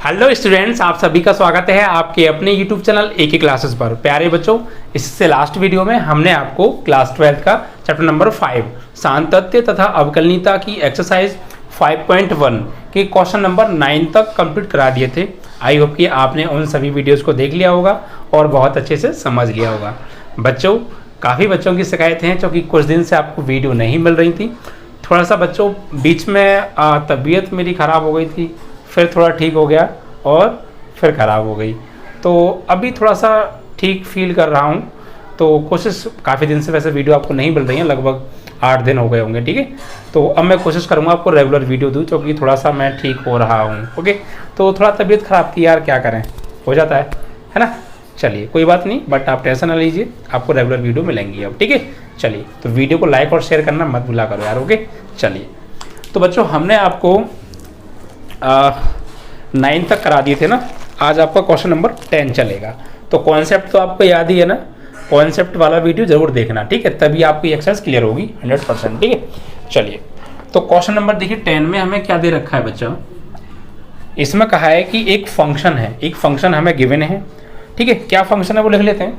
Hello students, आप सभी का स्वागत है आपके अपने यूट्यूब चैनल एक ही क्लासेस पर। प्यारे बच्चों, इससे लास्ट वीडियो में हमने आपको क्लास 12 का चैप्टर नंबर 5 सांतत्य तथा अवकलनीयता की एक्सरसाइज 5.1 के क्वेश्चन नंबर 9 तक कंप्लीट करा दिए थे। आई होप कि आपने उन सभी वीडियोज़ को देख लिया होगा और बहुत अच्छे से समझ लिया होगा। बच्चों, काफ़ी बच्चों की शिकायतें हैं क्योंकि कुछ दिन से आपको वीडियो नहीं मिल रही थी। थोड़ा सा बच्चों बीच में तबीयत मेरी ख़राब हो गई थी, फिर थोड़ा ठीक हो गया और फिर ख़राब हो गई, तो अभी थोड़ा सा ठीक फील कर रहा हूँ। तो कोशिश, काफ़ी दिन से वैसे वीडियो आपको नहीं मिल रही है, लगभग 8 दिन हो गए होंगे, ठीक है। तो अब मैं कोशिश करूँगा आपको रेगुलर वीडियो दूँ क्योंकि थोड़ा सा मैं ठीक हो रहा हूँ। ओके, तो थोड़ा तबीयत ख़राब थी यार, क्या करें, हो जाता है ना। चलिए कोई बात नहीं, बट आप टेंशन ना लीजिए, आपको रेगुलर वीडियो मिलेंगी अब, ठीक है। चलिए, तो वीडियो को लाइक और शेयर करना मत भूला करो यार। ओके, चलिए, तो बच्चों हमने आपको 9 तक करा दिए थे ना। आज आपका क्वेश्चन नंबर 10 चलेगा। तो कॉन्सेप्ट तो आपको याद ही है ना, कॉन्सेप्ट वाला वीडियो जरूर देखना, ठीक है, तभी आपकी एक्सरसाइज क्लियर होगी 100%, ठीक है। चलिए, तो क्वेश्चन नंबर देखिए 10 में हमें क्या दे रखा है बच्चों। इसमें कहा है कि एक फंक्शन है, एक फंक्शन हमें गिवन है, ठीक है। क्या फंक्शन है वो लिख लेते हैं।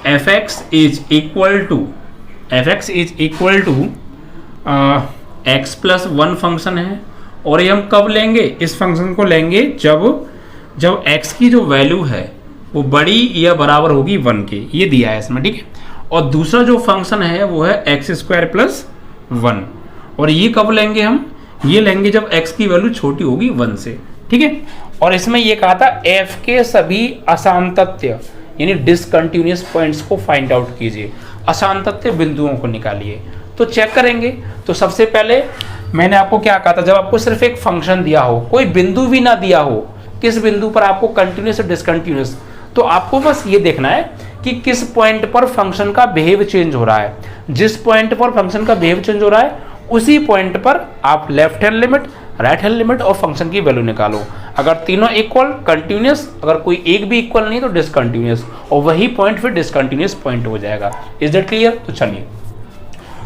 F x is equal to x plus 1 function है। और ये हम कब लेंगे, इस फंक्शन को लेंगे जब x की जो वैल्यू है वो बड़ी या बराबर होगी 1 के, ये दिया है इसमें, ठीक है। और दूसरा जो फंक्शन है वो है एक्स स्क्वायर प्लस 1, और ये कब लेंगे हम, ये लेंगे जब x की वैल्यू छोटी होगी 1 से, ठीक है। और इसमें ये कहा था f के सभी असांतत्य यानी डिसकंटिन्यूअस पॉइंट्स को फाइंड आउट कीजिए, असांतत्य बिंदुओं को निकालिए। तो चेक करेंगे। तो सबसे पहले मैंने आपको क्या कहा था, जब आपको सिर्फ एक फंक्शन दिया हो, कोई बिंदु भी ना दिया हो, किस बिंदु पर आपको कंटिन्यूअस और डिसकंटिन्यूअस, तो आपको बस ये देखना है कि किस पॉइंट पर फंक्शन का बिहेव चेंज हो रहा है। जिस पॉइंट पर फंक्शन का बिहेव चेंज हो रहा है उसी पॉइंट पर आप left hand limit, right hand limit और फंक्शन की वैल्यू निकालो। अगर तीनों इक्वल कंटिन्यूअस, अगर कोई एक भी इक्वल नहीं तो डिसकंटिन्यूअस, और वही पॉइंट फिर डिसकंटिन्यूअस पॉइंट हो जाएगा। Is that clear? तो चलिए,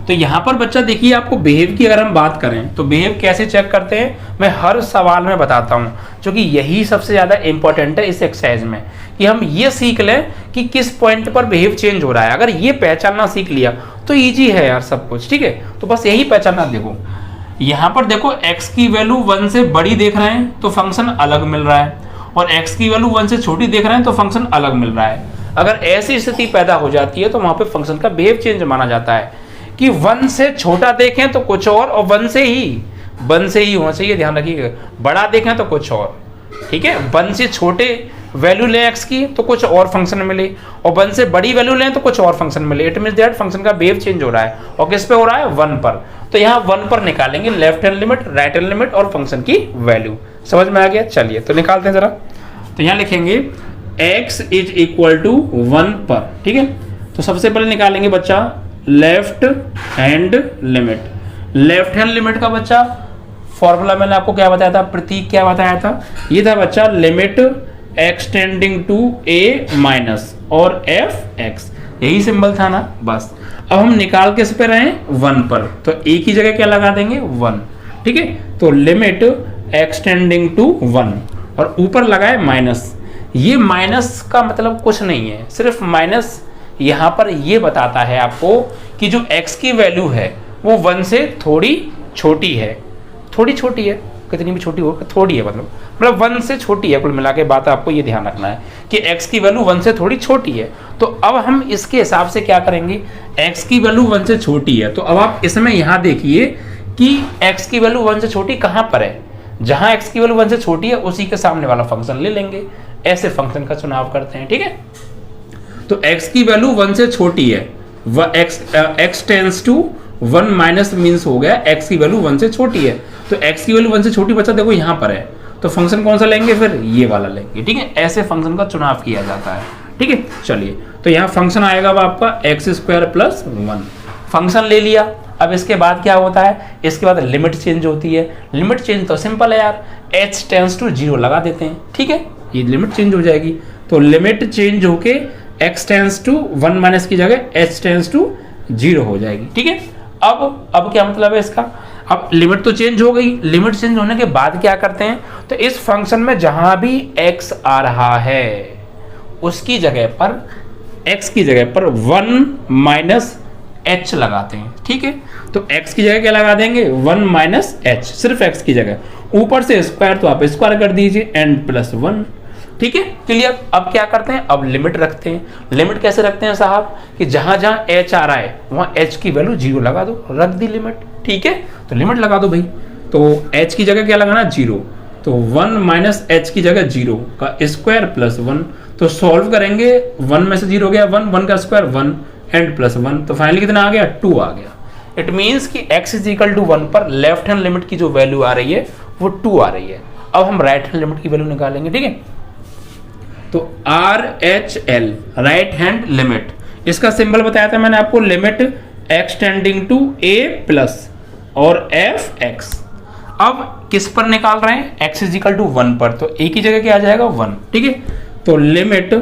तो यहाँ पर बच्चा देखिए, आपको बिहेव की अगर हम बात करें तो बिहेव कैसे चेक करते हैं मैं हर सवाल में बताता हूँ, क्योंकि यही सबसे ज़्यादा इंपॉर्टेंट है इस एक्सरसाइज में, कि हम ये सीख लें कि किस पॉइंट पर बिहेव चेंज हो रहा है। अगर ये पहचानना सीख लिया तो ईजी है यार सब कुछ, ठीक है। तो बस यही पहचानना। देखो यहाँ पर देखो, x की वैल्यू 1 से बड़ी देख रहे हैं तो फंक्शन अलग मिल रहा है, और x की वैल्यू 1 से छोटी देख रहे हैं तो फंक्शन अलग मिल रहा है। अगर ऐसी स्थिति पैदा हो जाती है तो वहां पे फंक्शन का बिहेव चेंज माना जाता है। कि 1 से छोटा देखें तो कुछ और 1 से ही होना चाहिए, ध्यान रखिएगा। बड़ा देखें तो कुछ और, ठीक है। 1 से छोटे वैल्यू लें x की तो कुछ और फंक्शन मिले, और 1 से बड़ी वैल्यू लें तो कुछ और फंक्शन मिले। इट मींस दैट फंक्शन का बिहेव चेंज हो रहा है, और किस पे हो रहा है, 1 पर। तो यहाँ 1 पर निकालेंगे left hand limit, right hand limit और फंक्शन की वैल्यू। समझ में आ गया? चलिए तो निकालते हैं जरा। तो यहाँ लिखेंगे x इज इक्वल टू 1 पर, ठीक है। तो सबसे पहले निकालेंगे बच्चा left hand limit. Left hand limit का बच्चा फॉर्मूला मैंने आपको क्या बताया था, प्रतीक क्या बताया था, ये था बच्चा limit extending to a minus और एफ एक्स, यही सिंबल था ना, बस। अब हम निकाल किस पे रहे हैं, 1 पर, तो a की जगह क्या लगा देंगे, 1, ठीक है। तो लिमिट एक्सटेंडिंग टू 1 और ऊपर लगाए माइनस। ये माइनस का मतलब कुछ नहीं है, सिर्फ माइनस यहाँ पर ये बताता है आपको कि जो x की वैल्यू है वो 1 से थोड़ी छोटी है। थोड़ी छोटी है, कितनी भी छोटी हो, थोड़ी है, मतलब 1 से छोटी है। कुल मिला के बात आपको ये ध्यान रखना है कि x की वैल्यू 1 से थोड़ी छोटी है। तो अब हम इसके हिसाब से क्या करेंगे, x की वैल्यू 1 से छोटी है, तो अब आप इसमें यहाँ देखिए कि x की वैल्यू 1 से छोटी कहाँ पर है। जहाँ x की वैल्यू 1 से छोटी है उसी के सामने वाला फंक्शन ले लेंगे। ऐसे फंक्शन का चुनाव करते हैं, ठीक है। तो x की वैल्यू 1 से छोटी है, x tends to 1 minus means हो गया x की वैल्यू 1 से छोटी है। तो x की वैल्यू 1 से छोटी बच्चा देखो यहाँ पर है, तो फंक्शन कौन सा लेंगे, फिर ये वाला लेंगे, ठीक है। ऐसे फंक्शन का चुनाव किया जाता है, ठीक है। चलिए, तो यहाँ फंक्शन आएगा अब आपका एक्स स्क्वायर प्लस 1, फंक्शन ले लिया। अब इसके बाद क्या होता है, इसके बाद लिमिट चेंज होती है। लिमिट चेंज तो सिंपल है यार, h टेंस टू 0 लगा देते हैं, ठीक है, ये लिमिट चेंज हो जाएगी। तो लिमिट चेंज होके x टेंस टू 1 माइनस की जगह h टेंस टू 0 हो जाएगी, ठीक है। अब क्या मतलब है इसका, अब लिमिट तो चेंज हो गई, लिमिट चेंज होने के बाद क्या करते हैं, तो इस फंक्शन में जहां भी x आ रहा है उसकी जगह पर, x की जगह पर 1 माइनस h लगाते हैं। ठीक है, तो x की जगह क्या लगा देंगे, 1 माइनस h, सिर्फ x की जगह, ऊपर से स्क्वायर तो आप स्क्वायर कर दीजिए n प्लस 1। ठीक है, क्लियर। अब क्या करते हैं, अब लिमिट रखते हैं। लिमिट कैसे रखते हैं साहब, कि जहां जहां h आ रहा है वहां h की वैल्यू 0 लगा दो, रख दी लिमिट। ठीक है, तो लिमिट लगा दो भाई, तो h की जगह क्या लगाना, 0, तो 1 माइनस h की जगह 0 का स्क्वायर प्लस 1, तो सॉल्व करेंगे, 1 में से 0 गया 1 का स्क्वायर 1 एंड प्लस 1, तो फाइनली कितना आ गया, 2 आ गया। इट मीन्स कि x इज इक्वल टू 1 पर लेफ्ट हैंड लिमिट की जो वैल्यू आ रही है वो 2 आ रही है। अब हम राइट हैंड लिमिट की वैल्यू निकालेंगे। ठीक है, तो RHL राइट हैंड लिमिट, इसका सिंबल बताया था मैंने आपको, limit extending to a plus और fx। अब किस पर निकाल रहे हैं, x इज इक्वल टू 1 पर, तो a की जगह क्या आ जाएगा, 1। ठीक है, तो लिमिट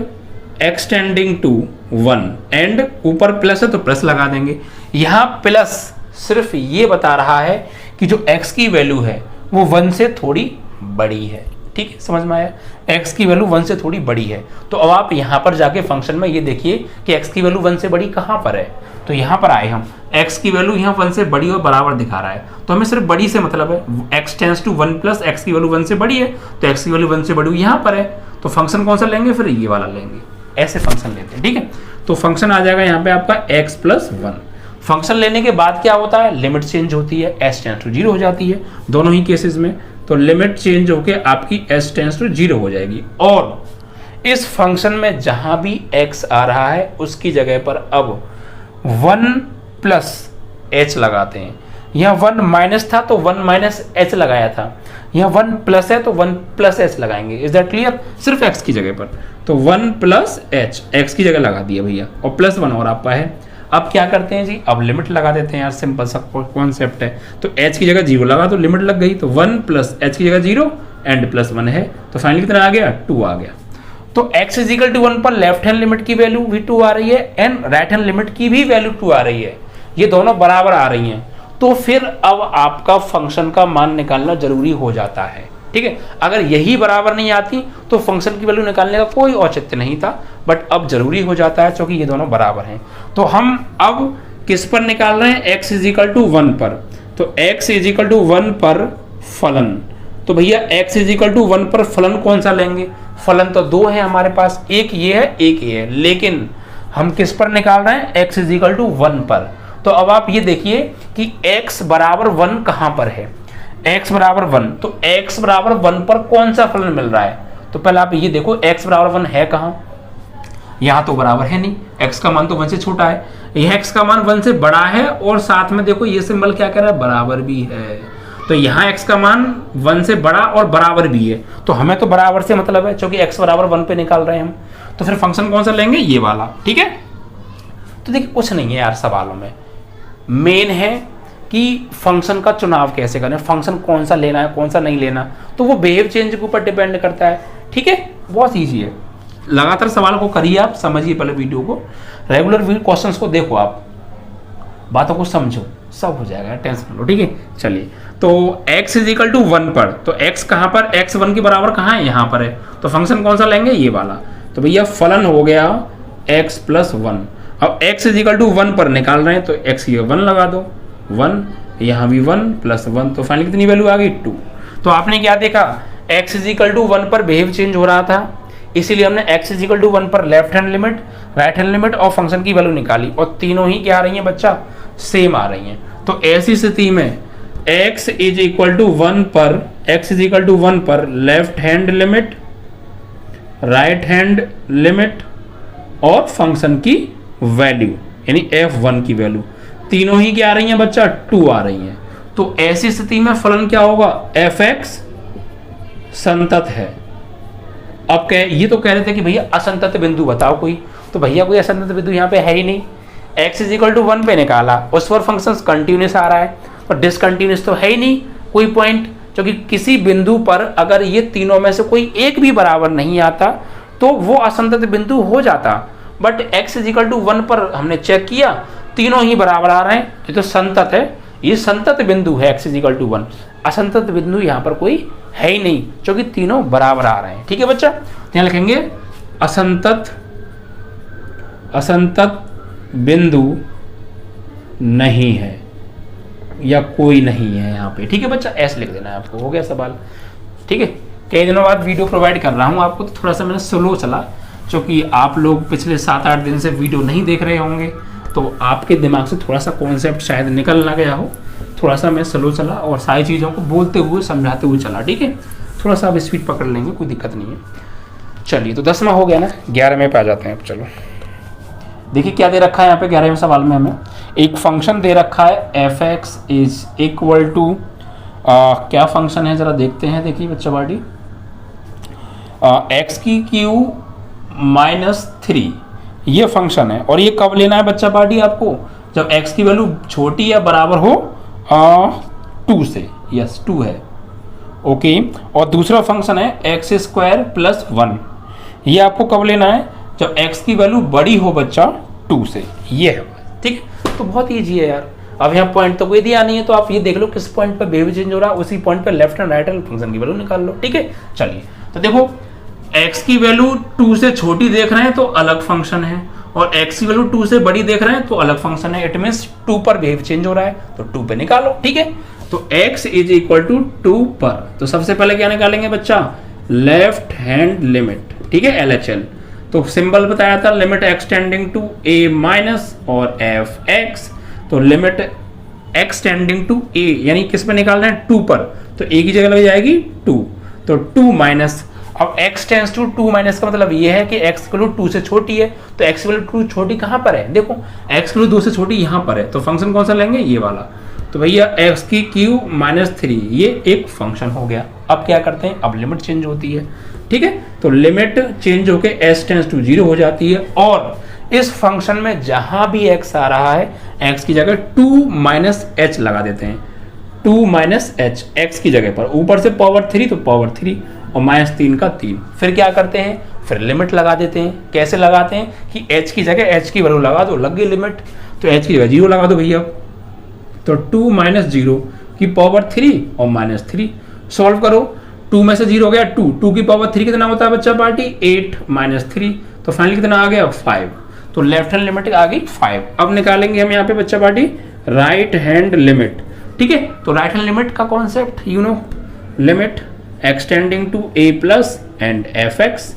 एक्सटेंडिंग टू 1 एंड ऊपर प्लस है तो प्लस लगा देंगे। यहां प्लस सिर्फ ये बता रहा है कि जो x की वैल्यू है वो 1 से थोड़ी बड़ी है। ठीक है, समझ में आया, x की वैल्यू 1 से थोड़ी बड़ी है। तो अब आप यहां पर जाके फंक्शन में ये देखिए कि x की वैल्यू 1 से बड़ी कहां पर है, तो यहां पर आए हम, x की वैल्यू यहां 1 से बड़ी और बराबर दिखा रहा है, तो हमें सिर्फ बड़ी से मतलब है, x tends to 1 plus x की वैल्यू 1 से बड़ी है, तो x की वैल्यू 1 से बड़ी यहां पर है, तो फंक्शन कौन सा लेंगे, फिर ये वाला लेंगे, ऐसे फंक्शन लेते हैं। ठीक है, तो फंक्शन आ जाएगा यहाँ पे आपका x प्लस 1। फंक्शन लेने के बाद क्या होता है, लिमिट चेंज होती है, s टेंड्स टू 0 हो जाती है दोनों ही केसेस में, तो लिमिट चेंज होके आपकी s टेंड्स टू 0 हो जाएगी। और इस फंक्शन में जहां भी x आ रहा है उसकी जगह पर अब 1 प्लस h लगाते हैं। यहाँ 1 माइनस था तो 1 माइनस h लगाया था, यहाँ 1 प्लस है तो 1 प्लस h लगाएंगे। इज दैट क्लियर, सिर्फ x की जगह पर, तो 1 प्लस h x की जगह लगा दिया भैया, और प्लस 1 और आपका है। अब क्या करते हैं जी, अब लिमिट लगा देते हैं यार, सिंपल सा कॉन्सेप्ट है। तो h की जगह 0 लगा तो लिमिट लग गई, तो 1 प्लस h की जगह 0 एंड प्लस 1 है, तो फाइनली कितना आ गया, 2 आ गया। तो x इज इक्वल टू 1 पर लेफ्ट हैंड लिमिट की वैल्यू भी 2 आ रही है एंड राइट हैंड लिमिट की भी वैल्यू 2 आ रही है, ये दोनों बराबर आ रही हैं, तो फिर अब आपका फंक्शन का मान निकालना जरूरी हो जाता है। ठीक है, अगर यही बराबर नहीं आती तो फंक्शन की वैल्यू निकालने का कोई औचित्य नहीं था, बट अब जरूरी हो जाता है क्योंकि ये दोनों बराबर हैं। तो हम अब किस पर निकाल रहे हैं, x इज इक्वल टू 1 पर, तो x इज इक्वल टू 1 पर फलन, तो भैया x इज इक्वल टू 1 पर फलन कौन सा लेंगे, फलन तो 2 है हमारे पास, एक ये है एक ये है, लेकिन हम किस पर निकाल रहे हैं, x इज इक्वल टू 1 पर। तो अब आप ये देखिए कि x बराबर 1 कहां पर है, x बराबर 1, तो x बराबर 1 पर कौन सा फलन मिल रहा है, तो पहले आप ये देखो x बराबर 1 है कहां, यहां तो बराबर है नहीं, x का मान तो 1 से छोटा है, यह x का मान 1 से बड़ा है, और साथ में देखो ये सिंबल क्या कह रहा है, बराबर भी है, तो यहाँ x का मान 1 से बड़ा और बराबर भी है, तो हमें तो बराबर से मतलब है क्योंकि x बराबर 1 पे निकाल रहे हैं हम, तो फिर फंक्शन कौन सा लेंगे, ये वाला। ठीक है, तो देखिए कुछ नहीं है यार सवालों में, मेन है कि फंक्शन का चुनाव कैसे करें, फंक्शन कौन सा लेना है कौन सा नहीं लेना, तो वो बिहेव चेंज के ऊपर डिपेंड करता है। ठीक है, बहुत ईजी है, लगातार सवाल को करिए, आप समझिए पहले वीडियो को, रेगुलर क्वेश्चंस को देखो, आप बातों को समझो, सब हो जाएगा, टेंशन लो। ठीक है, चलिए, तो x इज इक्वल टू 1 पर, तो x कहां पर, x 1 के बराबर कहां है, यहां पर है, तो फंक्शन कौन सा लेंगे, ये वाला, तो भैया फलन हो गया x प्लस 1। अब x इज इक्वल टू 1 पर निकाल रहे हैं, तो x की 1 लगा दो, 1, यहाँ भी 1 प्लस 1, तो फाइनली कितनी वैल्यू आ गई, 2। तो आपने क्या देखा, x इज इक्वल टू 1 पर बिहेव चेंज हो रहा था, इसीलिए हमने x इज इक्वल टू 1 पर left hand limit, right hand limit और फंक्शन की वैल्यू निकाली, और तीनों ही क्या आ रही हैं बच्चा, सेम आ रही हैं। तो ऐसी स्थिति में x इज इक्वल टू 1 पर, x इज इक्वल टू 1 पर left hand limit, right hand limit और फंक्शन की वैल्यू यानी f1 की वैल्यू, तीनों ही क्या आ रही हैं बच्चा, 2 आ रही हैं। तो ऐसी स्थिति में फलन क्या होगा, fx संतत है। अब ये तो कह रहे थे कि भैया असंतत बिंदु बताओ कोई, तो भैया कोई असंतत बिंदु यहाँ पे है ही नहीं, x इज इक्वल टू 1 पे निकाला, उस पर फंक्शन कंटिन्यूस आ रहा है, तो डिसकंटिन्यूस तो है ही नहीं कोई पॉइंट, क्योंकि किसी बिंदु पर अगर ये तीनों में से कोई एक भी बराबर नहीं आता तो वो असंतत बिंदु हो जाता, but x is equal to 1 पर हमने चेक किया तीनों ही बराबर आ रहे हैं, ये तो संतत है, ये संतत बिंदु है x इज इक्वल टू 1, असंतत बिंदु यहाँ पर कोई है ही नहीं क्योंकि तीनों बराबर आ रहे हैं। ठीक है बच्चा, तो यहाँ लिखेंगे असंतत बिंदु नहीं है या कोई नहीं है यहाँ पे। ठीक है बच्चा, ऐसे लिख देना है आपको, हो गया सवाल। ठीक है, कई दिनों बाद वीडियो प्रोवाइड कर रहा हूँ आपको, तो थोड़ा सा मैंने स्लो चला क्योंकि आप लोग पिछले 7-8 दिन से वीडियो नहीं देख रहे होंगे, तो आपके दिमाग से थोड़ा सा कॉन्सेप्ट शायद निकल ना गया हो, थोड़ा सा मैं स्लो चला और सारी चीज़ों को बोलते हुए समझाते हुए चला। ठीक है, थोड़ा सा अब स्पीड पकड़ लेंगे, कोई दिक्कत नहीं है। चलिए, तो 10वां हो गया ना, 11वें पे आ जाते हैं अब। चलो देखिए क्या दे रखा है यहाँ पे 11वें सवाल में हमें एक फंक्शन दे रखा है f(x) इज इक्वल टू क्या फंक्शन है जरा देखते हैं। देखिए बच्चा बाटी x की क्यू -3 ये फंक्शन है, और ये कब लेना है बच्चा बाटी आपको, जब x की वैल्यू छोटी या बराबर हो 2 से। यस 2 है, ओके। और दूसरा फंक्शन है x² + 1, ये आपको कब लेना है, जब x की वैल्यू बड़ी हो बच्चा 2 से। ये है, ठीक है, तो बहुत ईजी है यार। अब यहाँ पॉइंट तो कोई दिया नहीं है, तो आप ये देख लो किस पॉइंट पर बिहेवियर चेंज हो रहा है, उसी पॉइंट पर left and right hand function की वैल्यू निकाल लो। ठीक है, चलिए तो देखो x की वैल्यू 2 से छोटी देख रहे हैं तो अलग फंक्शन है, और x की वैल्यू 2 से बड़ी देख रहे हैं तो अलग फंक्शन है। इट मींस 2 पर बिहेवियर चेंज हो रहा है, तो 2 पे निकालो। ठीक है, तो x इज इक्वल टू 2 पर, तो सबसे पहले क्या निकालेंगे बच्चा, लेफ्ट हैंड लिमिट। ठीक है, LHL, तो सिंबल बताया था limit extending to a minus और f(x), तो लिमिट एक्सटेंडिंग टू a यानी किस पे निकालना है, 2 पर, तो a की जगह लग जाएगी 2, तो 2 माइनस, अब x टेंस टू 2 माइनस का मतलब ये है कि x की वैल्यू 2 से छोटी है, तो x की वैल्यू 2 छोटी कहाँ पर है, देखो x की वैल्यू 2 से छोटी यहाँ पर है, तो फंक्शन कौन सा लेंगे, ये वाला। तो भैया x की क्यू -3 ये एक फंक्शन हो गया। अब क्या करते हैं, अब लिमिट चेंज होती है। ठीक है, तो लिमिट चेंज होके s टेंस टू 0 हो जाती है, और इस फंक्शन में जहां भी x आ रहा है x की जगह 2 - h लगा देते हैं, 2 - h x की जगह पर, ऊपर से पावर 3 तो पावर 3 और -3 का 3। फिर क्या करते हैं, फिर लिमिट लगा देते हैं। कैसे लगाते हैं कि h की जगह h की वैल्यू लगा दो, लग गई लिमिट, तो h की जगह 0 लगा दो भैया, तो 2 - 0 की पावर 3 और -3 सॉल्व करो, 2 में से 0 हो गया 2 की पावर 3 कितना होता है बच्चा पार्टी, 8 - 3, तो फाइनली कितना आ गया 5, तो लेफ्ट हैंड लिमिट आ गई 5। अब निकालेंगे हम यहाँ पे बच्चा पार्टी राइट हैंड लिमिट। ठीक है, तो राइट हैंड लिमिट का concept you know, limit extending to a plus and f(x).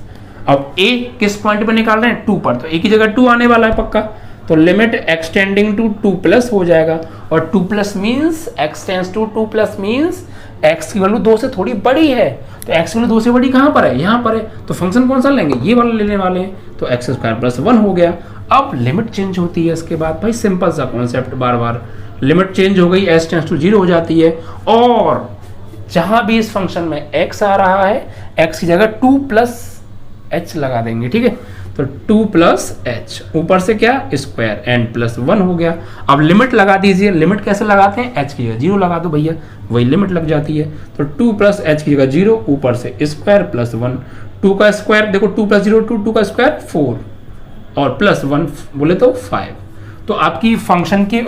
अब a किस पॉइंट पे निकाल रहे हैं, 2 पर, तो a की जगह 2 आने वाला है पक्का, तो लिमिट एक्सटेंडिंग टू 2 प्लस हो जाएगा, और 2 plus means x tends to 2 plus means x की वैल्यू 2 से थोड़ी बड़ी है, तो x की वैल्यू 2 से बड़ी कहाँ पर है, यहाँ पर है, तो फंक्शन कौन सा लेंगे, ये वाला लेने वाले हैं, तो x² + 1 हो गया। अब लिमिट चेंज होती है इसके बाद, भाई सिंपल सा कॉन्सेप्ट, बार बार लिमिट चेंज हो गई, s टेंस टू 0 हो जाती है, और जहां भी इस फंक्शन में x आ रहा है x की जगह 2 + h लगा देंगे। ठीक है, तो 2 + h, ऊपर से क्या स्क्वायर n + 1 हो गया। अब लिमिट लगा दीजिए, लिमिट कैसे लगाते हैं, h की जगह 0 लगा दो भैया, वही लिमिट लग जाती है, तो 2 + h की जगह 0, ऊपर से स्क्वायर + 1, 2 का स्क्वायर देखो 2 + 0 2 का स्क्वायर 4 और +1 बोले तो 5। तो आपकी फंक्शन की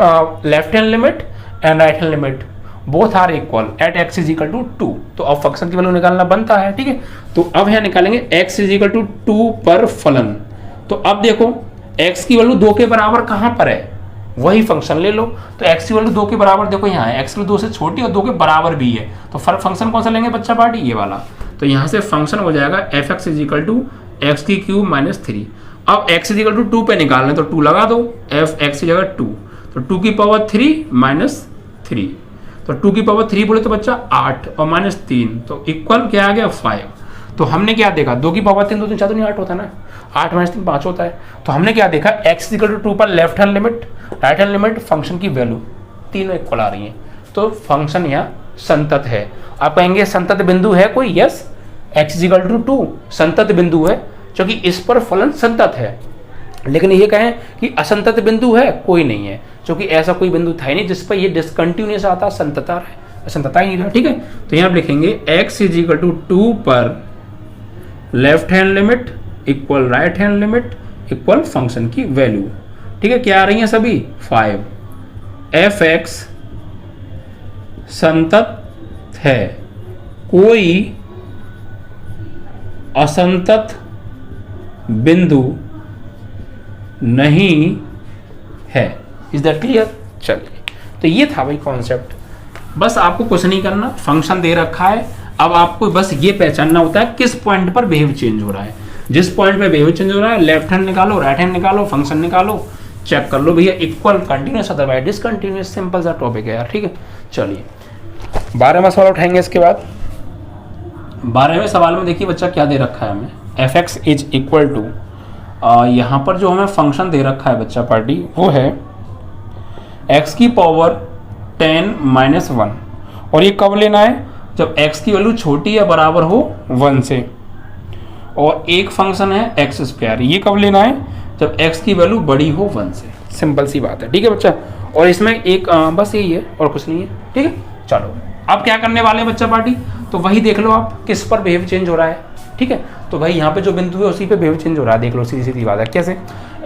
left hand limit and right hand limit both are equal at x is equal to 2, तो अब फंक्शन की वैल्यू निकालना बनता है। ठीक है, तो अब यहाँ निकालेंगे x इज इक्वल टू 2 पर फलन। तो अब देखो x की वैल्यू 2 के बराबर कहाँ पर है, वही फंक्शन ले लो, तो x की वैल्यू 2 के बराबर देखो यहाँ है, x की वैल्यू 2 से छोटी और 2 के बराबर भी है, तो फंक्शन कौन सा लेंगे बच्चा पार्टी, ये वाला। तो यहाँ से फंक्शन हो जाएगा f(x) is equal to x की क्यूब -3। अब x इज इक्वल टू 2 पे निकालना है, तो 2 लगा दो, f(x) की जगह 2, तो 2 की पावर 3 -3, तो 2 की पावर 3 बोले तो बच्चा 8 और -3, तो इक्वल क्या आ गया 5। तो हमने क्या देखा, 2 की पावर 3 2 3 4 तो नहीं 8 होता ना, 8 - 3 5 होता है। तो हमने क्या देखा, x इक्वल टू 2 पर left hand limit right hand limit function की वैल्यू तीनों इक्वल आ रही हैं, तो फंक्शन यहाँ संतत है। आप कहेंगे संतत बिंदु है कोई, यस, x इक्वल टू 2 संतत बिंदु है, क्योंकि इस पर फलन संतत है। लेकिन ये कहें कि असंतत बिंदु है, कोई नहीं है, क्योंकि ऐसा कोई बिंदु था ही नहीं जिस पर ये डिसकंटिन्यूअस आता, संतता है, असंतता ही नहीं रहा। ठीक है, तो यहाँ लिखेंगे x इज इक्वल टू 2 पर left hand limit equal right hand limit equal function की वैल्यू। ठीक है, क्या आ रही है सभी 5, f(x) संतत है, कोई असंतत बिंदु नहीं है। Is that clear? चलिए, तो ये था भाई कॉन्सेप्ट। बस आपको कुछ नहीं करना, फंक्शन दे रखा है, अब आपको बस ये पहचानना होता है किस पॉइंट पर बिहेव चेंज हो रहा है। जिस पॉइंट पे बिहेव चेंज हो रहा है, लेफ्ट हैंड निकालो, राइट हैंड निकालो, फंक्शन निकालो, चेक कर लो भैया equal, continuous, otherwise discontinuous. Simple सा टॉपिक है यार, ठीक है। चलिए 12वां सवाल उठाएंगे इसके बाद। 12वें सवाल में देखिए बच्चा क्या दे रखा है हमें, f x is equal to, यहाँ पर जो हमें फंक्शन दे रखा है बच्चा पार्टी, वो है x की पावर 10 - 1, और ये कब लेना है, जब x की वैल्यू छोटी या बराबर हो 1 से, और एक फंक्शन है एक्स स्क्वायर, ये कब लेना है, जब x की वैल्यू बड़ी हो 1 से। सिंपल सी बात है, ठीक है बच्चा। और इसमें एक बस यही है और कुछ नहीं है, ठीक है। चलो अब क्या करने वाले हैं बच्चा पार्टी, तो वही देख लो आप किस पर बिहेव चेंज हो रहा है, ठीक है। तो भाई यहाँ पे जो बिंदु है उसी पे बिहेव चेंज हो रहा है, देख लो, सीधी सीधी बात है। कैसे,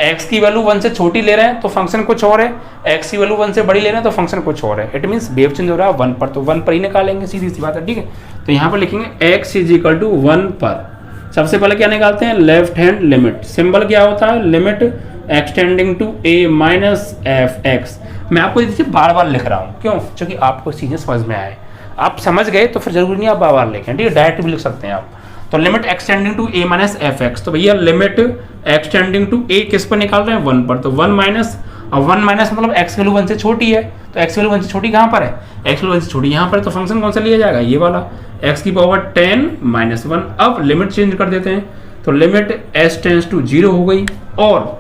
x की वैल्यू 1 से छोटी ले रहे हैं तो फंक्शन कुछ और है, x की वैल्यू 1 से बड़ी ले रहे हैं तो फंक्शन कुछ और है। इट मीन्स बिहेव चेंज हो रहा है 1 पर, तो 1 पर ही निकालेंगे, सीधी सी बात है, ठीक है। तो यहाँ पर लिखेंगे x इज इक्वल टू 1 पर। सबसे पहले क्या निकालते हैं, लेफ्ट हैंड लिमिट। सिंबल क्या होता है, limit extending to a minus f x. मैं आपको देखिए बार बार लिख रहा हूँ, क्यों, क्योंकि आपको चीजें समझ में आए। आप समझ गए तो फिर जरूरी नहीं आप बार बार लिखें, ठीक है, डायरेक्ट भी लिख सकते हैं आप। तो limit extending to a minus f x, तो भैया लिमिट एक्सटेंडिंग टू a किस पर निकाल रहे हैं, 1 पर। तो 1 माइनस, अब 1 माइनस मतलब x वैल्यू 1 से छोटी है, तो x वैल्यू 1 से छोटी कहाँ पर है, x वैल्यू 1 से छोटी यहाँ पर, तो फंक्शन कौन सा लिया जाएगा, ये वाला, x की पावर 10 - 1। अब लिमिट चेंज कर देते हैं, तो लिमिट s टेंस टू 0 हो गई, और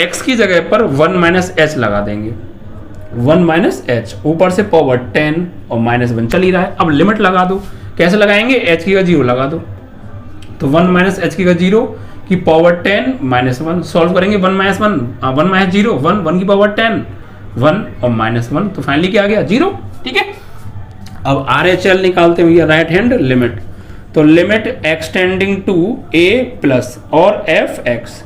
x की जगह पर 1 माइनस h लगा देंगे, 1 माइनस h, ऊपर से पावर 10 और -1 चल ही रहा है। अब लिमिट लगा दो, कैसे लगाएंगे, h की जगह 0 लगा दो, तो 1 माइनस h की जगह 0 की पावर 10 - 1, सॉल्व करेंगे, 1 माइनस 1, 1 माइनस 0, 1 की पावर 10, 1 और -1, तो फाइनली क्या आ गया, 0, ठीक है। अब RHL निकालते हैं भैया, राइट हैंड लिमिट। तो limit extending to a plus और एफ एक्स,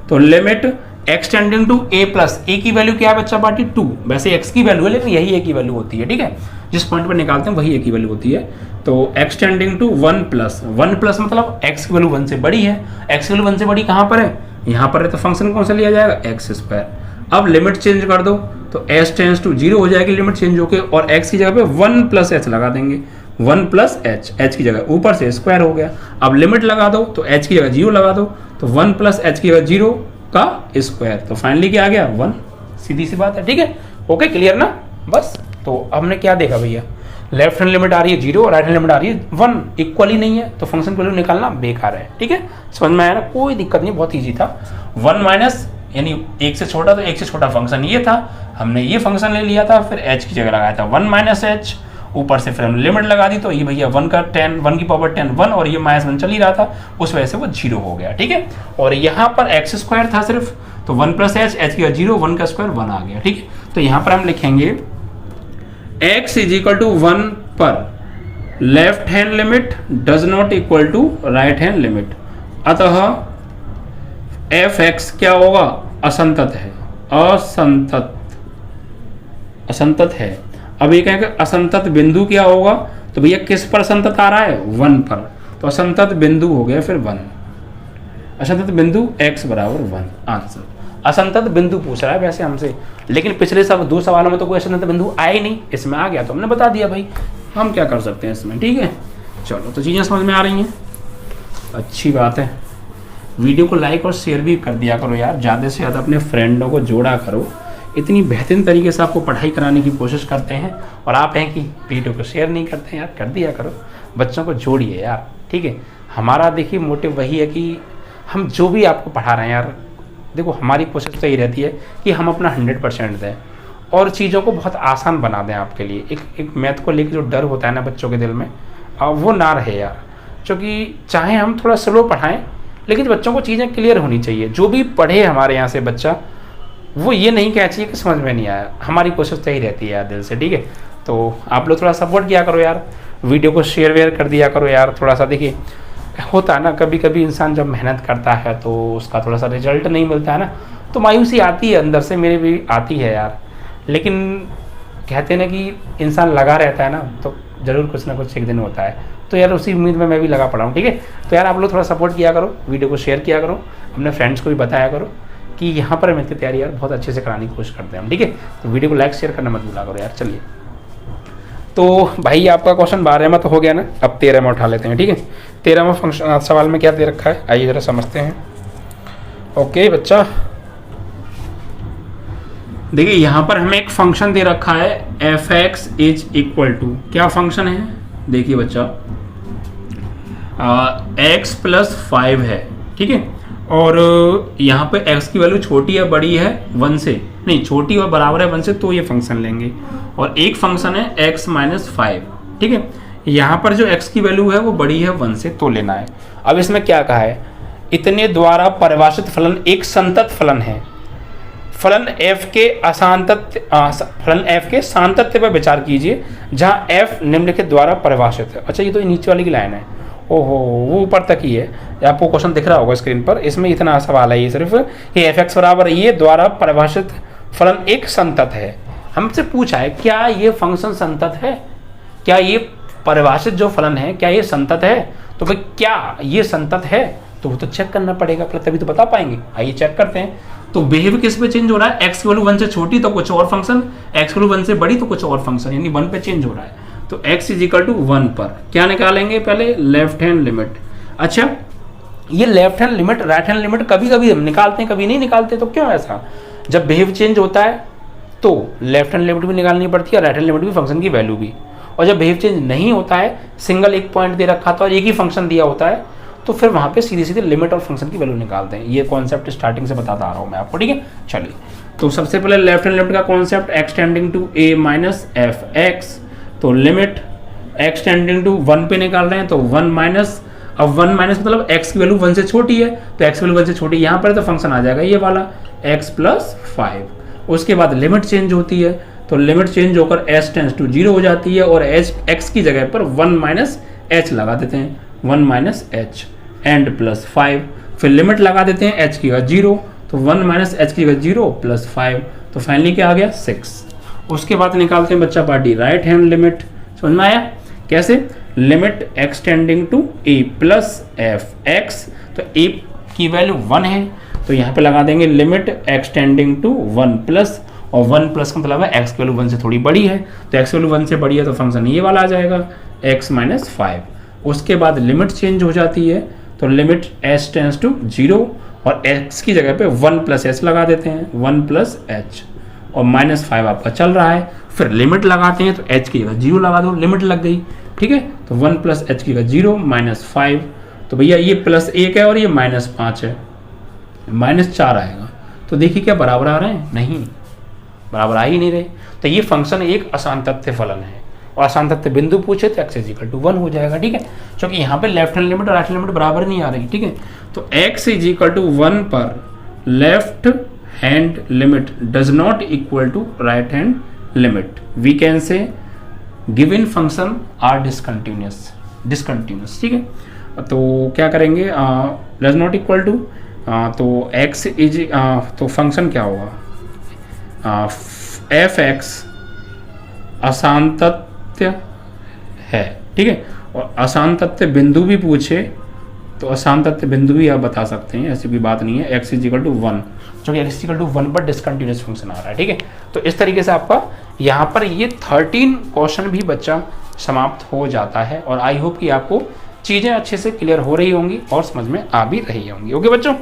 तो limit extending to a plus, a की वैल्यू क्या है बच्चा पार्टी, 2। वैसे x की वैल्यू है लेकिन यही a की वैल्यू होती है, ठीक है, जिस पॉइंट पर निकालते हैं वही a की वैल्यू होती है। तो एक्सटेंडिंग टू 1 प्लस, 1 प्लस मतलब x की वैल्यू 1 से बड़ी है, x की वैल्यू 1 से बड़ी कहाँ पर है, यहाँ पर है, तो फंक्शन कौन सा लिया जाएगा, एक्स स्क्वायर। अब लिमिट चेंज कर दो, तो s टेंस टू 0 हो जाएगी लिमिट चेंज होके, और x की जगह पे 1 प्लस h लगा देंगे, 1 प्लस h, h की जगह ऊपर से स्क्वायर हो गया। अब लिमिट लगा दो, तो h की जगह 0 लगा दो, तो 1 प्लस h की जगह 0 का स्क्वायर, तो फाइनली क्या आ गया, 1। सीधी सी बात है, ठीक है, ओके, क्लियर ना। बस तो हमने क्या देखा भैया, लेफ्ट हैंड लिमिट आ रही है 0 और राइट हैंड लिमिट आ रही है 1, इक्वल ही नहीं है, तो फंक्शन की वैल्यू निकालना बेकार है, ठीक है। समझ में आया ना, कोई दिक्कत नहीं, बहुत ईजी था। 1 माइनस यानी 1 से छोटा, तो 1 से छोटा फंक्शन ये था, हमने ये फंक्शन ले लिया था, फिर h की जगह लगाया था 1 माइनस h, ऊपर से फिर हमने लिमिट लगा दी, तो ये भैया 1 का 10, 1 की पावर 10 1, और ये -1 चल ही रहा था, उस वजह से वो 0 हो गया, ठीक है। और यहाँ पर एक्स स्क्वायर था सिर्फ, तो 1 प्लस h, h की 0, 1 का स्क्वायर 1 आ गया, ठीक है। तो यहाँ पर हम लिखेंगे x इज इक्वल टू 1 पर left hand limit does not equal to right hand limit, अतः एफ एक्स क्या होगा, असंतत है, असंतत है। अब ये कहेंगे असंतत बिंदु क्या होगा, तो भैया किस पर असंतत आ रहा है, 1 पर, तो असंतत बिंदु हो गया फिर 1, असंतत बिंदु x बराबर 1। आंसर असंतत बिंदु पूछ रहा है वैसे हमसे, लेकिन पिछले सब 2 सवालों में तो कोई असंतत बिंदु आया ही नहीं, इसमें आ गया तो हमने बता दिया भाई, हम क्या कर सकते हैं इसमें, ठीक है। चलो तो चीज़ें समझ में आ रही हैं, अच्छी बात है। वीडियो को लाइक और शेयर भी कर दिया करो यार, ज़्यादा से ज़्यादा अपने फ्रेंडों को जोड़ा करो, इतनी बेहतरीन तरीके से आपको पढ़ाई कराने की कोशिश करते हैं, और आप हैं कि वीडियो को शेयर नहीं करते हैं यार, कर दिया करो, बच्चों को जोड़िए यार, ठीक है। हमारा देखिए मोटिव वही है कि हम जो भी आपको पढ़ा रहे हैं यार, देखो हमारी कोशिश तो यही रहती है कि हम अपना 100% दें और चीज़ों को बहुत आसान बना दें आपके लिए। एक मैथ को लेकर जो डर होता है ना बच्चों के दिल में, वो ना रहे यार, क्योंकि चाहे हम थोड़ा स्लो पढ़ाएं लेकिन बच्चों को चीज़ें क्लियर होनी चाहिए। जो भी पढ़े हमारे यहाँ से बच्चा, वो ये नहीं कहना चाहिए कि समझ में नहीं आया, हमारी कोशिश तो यही रहती है यार दिल से, ठीक है। तो आप लोग थोड़ा सपोर्ट किया करो यार, वीडियो को शेयर वेयर कर दिया करो यार, थोड़ा सा देखिए होता है ना, कभी कभी इंसान जब मेहनत करता है तो उसका थोड़ा सा रिजल्ट नहीं मिलता है ना, तो मायूसी आती है अंदर से, मेरे भी आती है यार, लेकिन कहते हैं ना कि इंसान लगा रहता है ना तो ज़रूर कुछ ना कुछ एक दिन होता है। तो यार उसी उम्मीद में मैं भी लगा पड़ा हूँ, ठीक है। तो यार आप लोग थोड़ा सपोर्ट किया करो, वीडियो को शेयर किया करो, अपने फ्रेंड्स को भी बताया करो कि यहाँ पर मैथ की तैयारी यार बहुत अच्छे से कराने की कोशिश करते हैं हम, ठीक है। तो वीडियो को लाइक शेयर करना मत भूला करो यार। चलिए तो भाई आपका क्वेश्चन 12 में तो हो गया ना, अब 13 में उठा लेते हैं, ठीक है। 13वां फंक्शन सवाल में क्या दे रखा है, आइए ज़रा समझते हैं। ओके बच्चा, देखिए यहाँ पर हमें एक फंक्शन दे रखा है f x is equal to, क्या फंक्शन है देखिए बच्चा, x प्लस 5 है, ठीक है। और यहाँ पे x की वैल्यू छोटी है बड़ी है 1 से, नहीं छोटी और बराबर है 1 से, तो ये फंक्शन लेंगे। और एक फंक्शन है x माइनस 5, ठीक है। यहाँ पर जो x की वैल्यू है वो बड़ी है 1 से, तो लेना है। अब इसमें क्या कहा है, इतने द्वारा परिभाषित फलन एक संतत फलन है, फलन f के फलन f के सांतत्य पर विचार कीजिए जहाँ f निम्नलिखित द्वारा परिभाषित है। अच्छा ये तो नीचे वाली की लाइन है, ओहो वो ऊपर तक ही है, आपको क्वेश्चन दिख रहा होगा स्क्रीन पर। इसमें इतना सवाल है ये सिर्फ कि एफ एक्स बराबर ये द्वारा परिभाषित फलन एक संतत है। हमसे पूछा है क्या ये फंक्शन संतत है, क्या ये परिभाषित जो फलन है क्या ये संतत है। तो भाई क्या ये संतत है, तो वो तो चेक करना पड़ेगा, तभी तो बता पाएंगे। आइए चेक करते हैं। तो बिहेव किस पे चेंज हो रहा है, एक्स की वैल्यू 1 से छोटी तो कुछ और फंक्शन, एक्स की वैल्यू 1 से बड़ी तो कुछ और फंक्शन, यानी 1 पे चेंज हो रहा है। तो x इज इक्वल टू 1 पर क्या निकालेंगे, पहले लेफ्ट हैंड लिमिट। अच्छा ये left hand limit right hand limit कभी कभी हम निकालते हैं कभी नहीं निकालते, तो क्यों ऐसा, जब बिहेव चेंज होता है तो लेफ्ट हैंड लिमिट भी निकालनी पड़ती है, राइट हैंड लिमिट भी, फंक्शन की वैल्यू भी। और जब बिहेव चेंज नहीं होता है, सिंगल एक पॉइंट दे रखा था और एक ही फंक्शन दिया होता है, तो फिर वहाँ पे सीधे सीधे लिमिट और फंक्शन की वैल्यू निकालते हैं। ये कॉन्सेप्ट स्टार्टिंग से बताता आ रहा हूँ मैं आपको, ठीक है। चलिए तो सबसे पहले लेफ्ट हैंड लिमिट का concept x tending to a minus f x, तो लिमिट x टेंडिंग टू 1 पे निकाल रहे हैं, तो 1 माइनस, अब 1 माइनस मतलब x की वैल्यू 1 से छोटी है, तो x की वैल्यू 1 से छोटी यहाँ पर, तो फंक्शन आ जाएगा ये वाला x प्लस 5। उसके बाद लिमिट चेंज होती है, तो लिमिट चेंज होकर s टेंस टू 0 हो जाती है, और x की जगह पर 1 माइनस h लगा देते हैं, 1 माइनस h एंड प्लस 5। फिर लिमिट लगा देते हैं h की जगह 0, तो 1 माइनस h की जगह 0 प्लस 5, तो फाइनली क्या आ गया 6। उसके बाद निकालते हैं बच्चा पार्टी राइट हैंड लिमिट, समझ में आया कैसे, limit x tending to a plus f x, तो a की वैल्यू 1 है, तो यहाँ पे लगा देंगे limit x tending to 1 plus, और 1 प्लस का मतलब है x की वैल्यू 1 से थोड़ी बड़ी है, तो x की वैल्यू 1 से बड़ी है तो फंक्शन ये वाला आ जाएगा x माइनस 5। उसके बाद लिमिट चेंज हो जाती है, तो लिमिट s टेंस टू 0, और x की जगह पे 1 प्लस h लगा देते हैं, 1 प्लस h, और माइनस 5 आपका चल रहा है। फिर लिमिट लगाते हैं, तो h की जगह 0 लगा दो, लिमिट लग गई, ठीक है। तो 1 प्लस h की जगह 0 माइनस 5, तो भैया ये प्लस 1 है और ये माइनस 5 है, माइनस 4 आएगा। तो देखिए क्या बराबर आ रहे हैं, नहीं बराबर आ ही नहीं रहे। तो ये फंक्शन एक असांतत्य फलन है, और असांतत्य बिंदु पूछे तो x इज इक्वल टू 1 हो जाएगा, ठीक है। क्योंकि यहाँ पे लेफ्ट हैंड लिमिट और राइट हैंड लिमिट बराबर नहीं आ रही, ठीक है। तो x इज इक्वल टू 1 पर left hand limit does not equal to right hand limit, we can say given function are discontinuous, ठीक है। तो क्या करेंगे, डज नॉट इक्वल टू, तो x इज, तो फंक्शन क्या होगा, एफ एक्स असांतत्य है, ठीक है। और असांतत्य बिंदु भी पूछे तो असांतत्य बिंदु भी आप बता सकते हैं, ऐसी कोई बात नहीं है। x इज इक्वल टू 1, जो कि x इज इक्वल टू 1 पर डिसकंटिन्यूअस फंक्शन आ रहा है, ठीक है। तो इस तरीके से आपका यहाँ पर ये 13 क्वेश्चन भी बच्चा समाप्त हो जाता है, और आई होप कि आपको चीज़ें अच्छे से क्लियर हो रही होंगी और समझ में आ भी रही होंगी। ओके बच्चों।